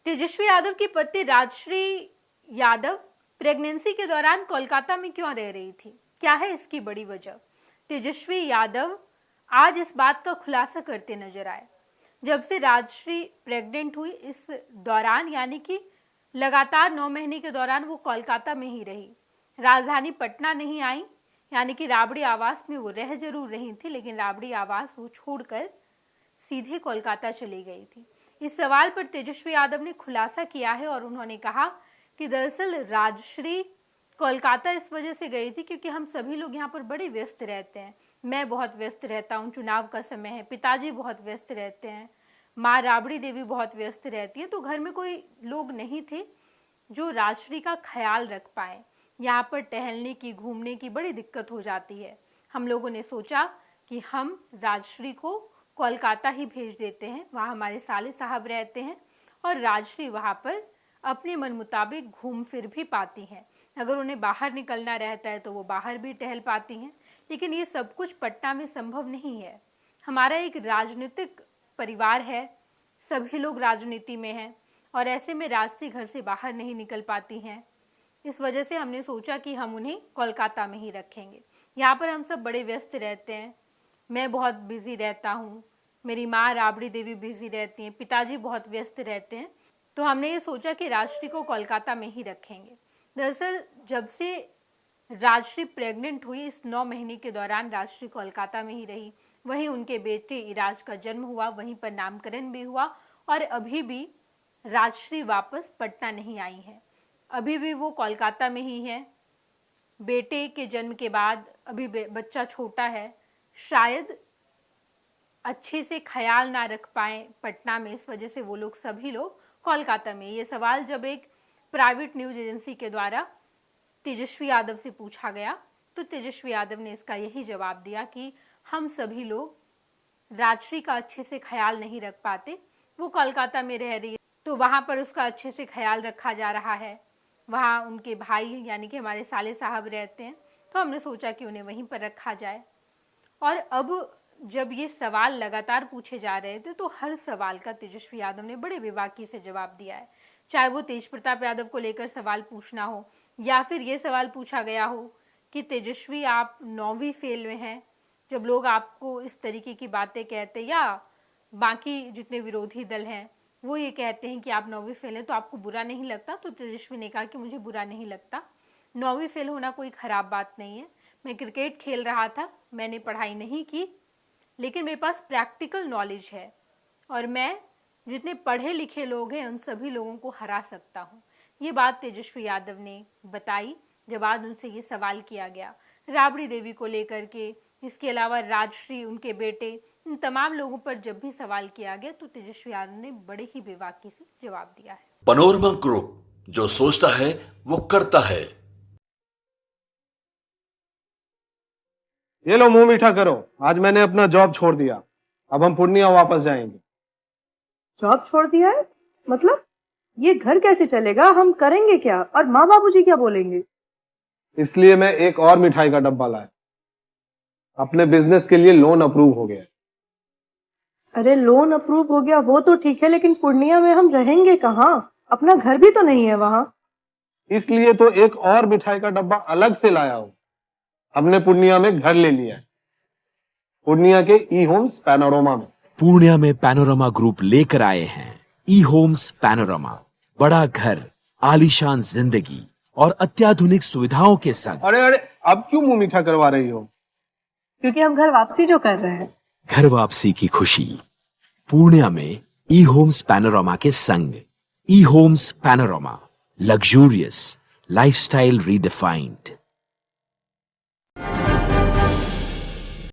तेजस्वी यादव की पत्नी राजश्री यादव प्रेगनेंसी के दौरान कोलकाता में क्यों रह रही थी? क्या है इसकी बड़ी वजह? तेजस्वी यादव आज इस बात का खुलासा करते नजर आए। जब से राजश्री प्रेग्नेंट हुई, इस दौरान यानी कि लगातार 9 महीने के दौरान वो कोलकाता में ही रही, राजधानी पटना नहीं आई। यानी कि राबड़ी आवास में वो रह जरूर रही थी, लेकिन राबड़ी आवास वो छोड़कर सीधे कोलकाता चली गई थी। इस सवाल पर तेजस्वी यादव ने खुलासा किया है और उन्होंने कहा कि दरअसल राजश्री कोलकाता इस वजह से गई थी क्योंकि हम सभी लोग यहाँ पर बड़े व्यस्त रहते हैं। मैं बहुत व्यस्त रहता हूँ, चुनाव का समय है, पिताजी बहुत व्यस्त रहते हैं, माँ राबड़ी देवी बहुत व्यस्त रहती है, तो घर में कोई लोग नहीं थे जो राजश्री का ख्याल रख पाए। यहाँ पर टहलने की, घूमने की बड़ी दिक्कत हो जाती है। हम लोगों ने सोचा कि हम राजश्री को कोलकाता ही भेज देते हैं, वहाँ हमारे साले साहब रहते हैं और राजश्री वहाँ पर अपने मन मुताबिक घूम फिर भी पाती हैं। अगर उन्हें बाहर निकलना रहता है तो वो बाहर भी टहल पाती हैं, लेकिन ये सब कुछ पटना में संभव नहीं है। हमारा एक राजनीतिक परिवार है, सभी लोग राजनीति में हैं और ऐसे में राजश्री घर से बाहर नहीं निकल पाती हैं। इस वजह से हमने सोचा कि हम उन्हें कोलकाता में ही रखेंगे। यहाँ पर हम सब बड़े व्यस्त रहते हैं, मैं बहुत बिजी रहता हूँ, मेरी माँ राबड़ी देवी बिजी रहती हैं, पिताजी बहुत व्यस्त रहते हैं, तो हमने ये सोचा कि राजश्री को कोलकाता में ही रखेंगे। दरअसल जब से राजश्री प्रेग्नेंट हुई, इस 9 महीने के दौरान राजश्री कोलकाता में ही रही। वहीं उनके बेटे इराज का जन्म हुआ, वहीं पर नामकरण भी हुआ और अभी भी राजश्री वापस पटना नहीं आई है, अभी भी वो कोलकाता में ही है। बेटे के जन्म के बाद अभी बच्चा छोटा है, शायद अच्छे से ख्याल ना रख पाए पटना में, इस वजह से वो लोग सभी लोग कोलकाता में। ये सवाल जब एक प्राइवेट न्यूज एजेंसी के द्वारा तेजस्वी यादव से पूछा गया तो तेजस्वी यादव ने इसका यही जवाब दिया कि हम सभी लोग राजश्री का अच्छे से ख्याल नहीं रख पाते, वो कोलकाता में रह रही है तो वहाँ पर उसका अच्छे से ख्याल रखा जा रहा है, वहाँ उनके भाई यानी कि हमारे साले साहब रहते हैं, तो हमने सोचा कि उन्हें वहीं पर रखा जाए। और अब जब ये सवाल लगातार पूछे जा रहे थे तो हर सवाल का तेजस्वी यादव ने बड़े बेबाकी से जवाब दिया है। चाहे वो तेज प्रताप यादव को लेकर सवाल पूछना हो या फिर ये सवाल पूछा गया हो कि तेजस्वी आप 9वीं फेल में हैं, जब लोग आपको इस तरीके की बातें कहते या बाकी जितने विरोधी दल हैं वो ये कहते हैं कि आप 9वीं फेल हैं तो आपको बुरा नहीं लगता? तो तेजस्वी ने कहा कि मुझे बुरा नहीं लगता, 9वीं फेल होना कोई ख़राब बात नहीं है। मैं क्रिकेट खेल रहा था, मैंने पढ़ाई नहीं की, लेकिन मेरे पास प्रैक्टिकल नॉलेज है और मैं जितने पढ़े लिखे लोग हैं उन सभी लोगों को हरा सकता हूँ। ये बात तेजस्वी यादव ने बताई जब आज उनसे ये सवाल किया गया राबड़ी देवी को लेकर के। इसके अलावा राजश्री, उनके बेटे, इन तमाम लोगों पर जब भी सवाल किया गया तो तेजस्वी यादव ने बड़े ही बेबाकी से जवाब दिया है। पैनोरमा ग्रुप, जो सोचता है वो करता है। ये लो, मुंह मीठा करो, आज मैंने अपना जॉब छोड़ दिया, अब हम पूर्णिया वापस जाएंगे। जॉब छोड़ दिया है? मतलब ये घर कैसे चलेगा? हम करेंगे क्या? और माँ बाबूजी क्या बोलेंगे? इसलिए मैं एक और मिठाई का डब्बा लाया, अपने बिजनेस के लिए लोन अप्रूव हो गया। अरे लोन अप्रूव हो गया वो तो ठीक है, लेकिन पूर्णिया में हम रहेंगे कहाँ? अपना घर भी तो नहीं है वहाँ। इसलिए तो एक और मिठाई का डब्बा अलग से लाया हूँ। हमने पूर्णिया में घर ले लिया है, पूर्णिया के ई होम्स पैनोरमा में। पूर्णिया में पैनोरमा ग्रुप लेकर आए हैं ई होम्स पैनोरमा। बड़ा घर, आलीशान जिंदगी और अत्याधुनिक सुविधाओं के संग। अरे अरे, अब क्यों मुंह मीठा करवा रही हो? क्योंकि हम घर वापसी जो कर रहे हैं। घर वापसी की खुशी पूर्णिया में ई होम्स पैनोरमा के संग। E homes panorama, luxurious lifestyle redefined.